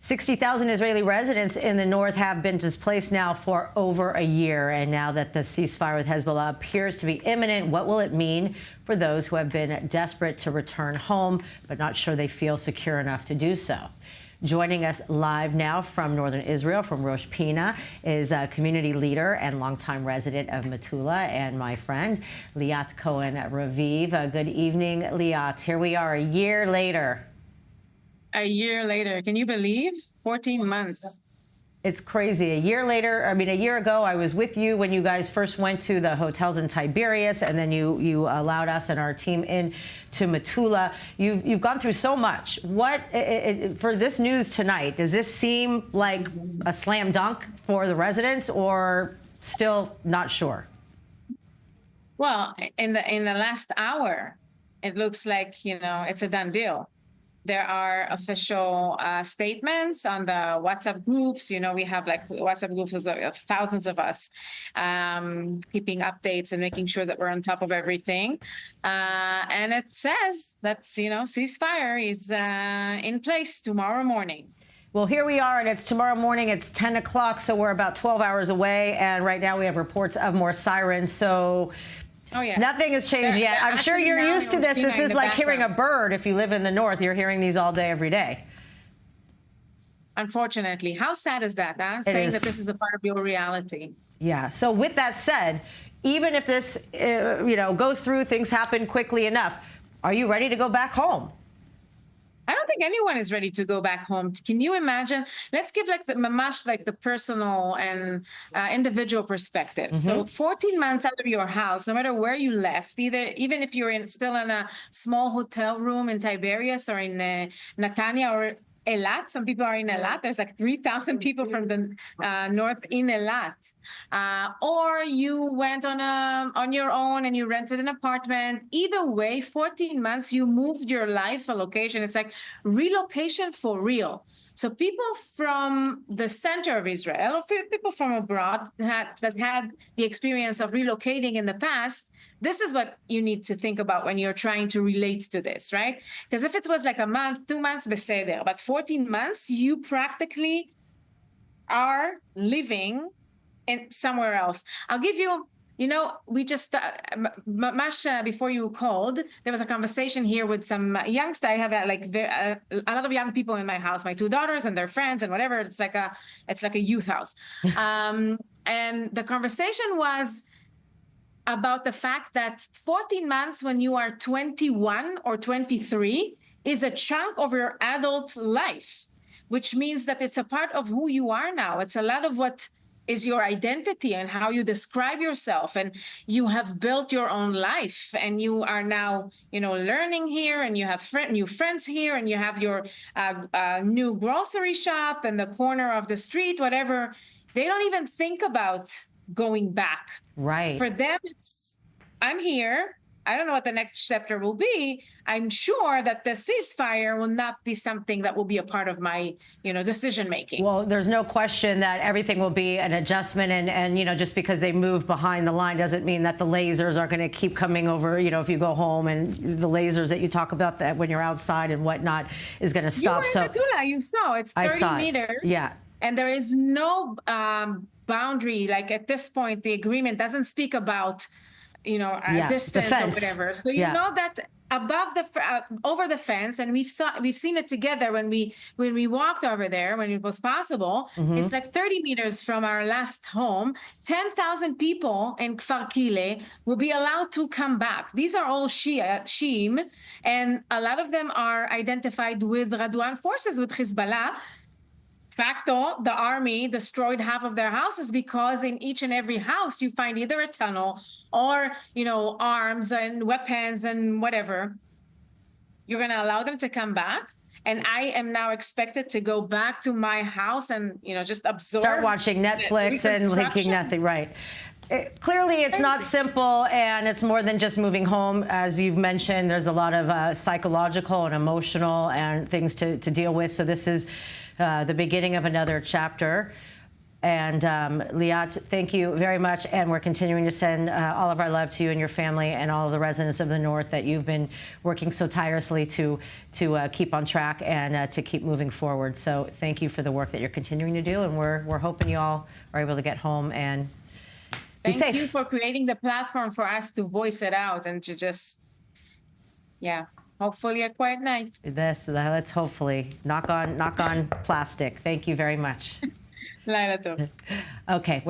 60,000 Israeli residents in the north have been displaced now for over a year. And now that the ceasefire with Hezbollah appears to be imminent, what will it mean for those who have been desperate to return home, but not sure they feel secure enough to do so? Joining us live now from northern Israel, from Rosh Pina, is a community leader and longtime resident of Metula and my friend, Liat Cohen Raviv. Good evening, Liat. Here we are a year later. A year later. Can you believe? 14 months. It's crazy. A year later, I mean, a year ago, I was with you when you guys first went to the hotels in Tiberias, and then you allowed us and our team in to Metula. You've gone through so much. What, for this news tonight, does this seem like a slam dunk for the residents, or still not sure? Well, in the last hour, it looks like, it's a done deal. There are official statements on the WhatsApp groups. We have like WhatsApp groups of thousands of us keeping updates and making sure that we're on top of everything. And it says that, ceasefire is in place tomorrow morning. Well, here we are, and it's tomorrow morning. It's 10 o'clock, so we're about 12 hours away. And right now we have reports of more sirens. So oh, yeah. Nothing has changed yet. I'm sure you're used to this. This is like hearing a bird. If you live in the north, you're hearing these all day, every day. Unfortunately. How sad is that, huh? Saying that this is a part of your reality. Yeah. So with that said, even if this, goes through, things happen quickly enough, are you ready to go back home? I don't think anyone is ready to go back home. Can you imagine? Let's give the personal and individual perspective. So 14 months out of your house, no matter where you left, even if you're still in a small hotel room in Tiberias or in Netanya or Eilat. Some people are in Eilat. There's like 3,000 people from the north in Eilat. Or you went on your own and you rented an apartment. Either way, 14 months, you moved your life, a location. It's like relocation for real. So people from the center of Israel, or people from abroad that had the experience of relocating in the past, this is what you need to think about when you're trying to relate to this, right? Because if it was like a month, 2 months, beseder, but 14 months, you practically are living in somewhere else. I'll give you, we just, Masha, before you called, there was a conversation here with some youngsters. I have a lot of young people in my house, my 2 daughters and their friends and whatever. It's like a youth house. And the conversation was about the fact that 14 months when you are 21 or 23 is a chunk of your adult life, which means that it's a part of who you are now. It's a lot of what is your identity and how you describe yourself, and you have built your own life, and you are now, learning here, and you have new friends here, and you have your new grocery shop and the corner of the street, whatever. They don't even think about going back. Right. For them, it's, I'm here. I don't know what the next chapter will be. I'm sure that the ceasefire will not be something that will be a part of my, decision making. Well, there's no question that everything will be an adjustment, and just because they move behind the line doesn't mean that the lasers are going to keep coming over. If you go home, and the lasers that you talk about that when you're outside and whatnot is going to stop. You were in Metula, you saw it's 30 meters. Yeah, and there is no boundary. Like at this point, the agreement doesn't speak about distance or whatever. So you know that above the over the fence, and we've seen it together when we walked over there when it was possible. It's like 30 meters from our last home. 10,000 people in Kfar Kile will be allowed to come back. These are all Shi'im, and a lot of them are identified with Radwan forces, with Hezbollah. Facto, the army destroyed half of their houses because in each and every house you find either a tunnel or, arms and weapons and whatever. You're going to allow them to come back. And I am now expected to go back to my house and, just absorb. Start watching Netflix and thinking nothing, right? Clearly, it's not simple, and it's more than just moving home. As you've mentioned, there's a lot of psychological and emotional and things to deal with. So this is the beginning of another chapter. And Liat, thank you very much. And we're continuing to send all of our love to you and your family and all of the residents of the North that you've been working so tirelessly to keep on track and to keep moving forward. So thank you for the work that you're continuing to do. And we're hoping you all are able to get home and be safe. Thank you for creating the platform for us to voice it out and to just, yeah, hopefully a quiet night. Let's hopefully knock on plastic. Thank you very much. Laila tov. Okay.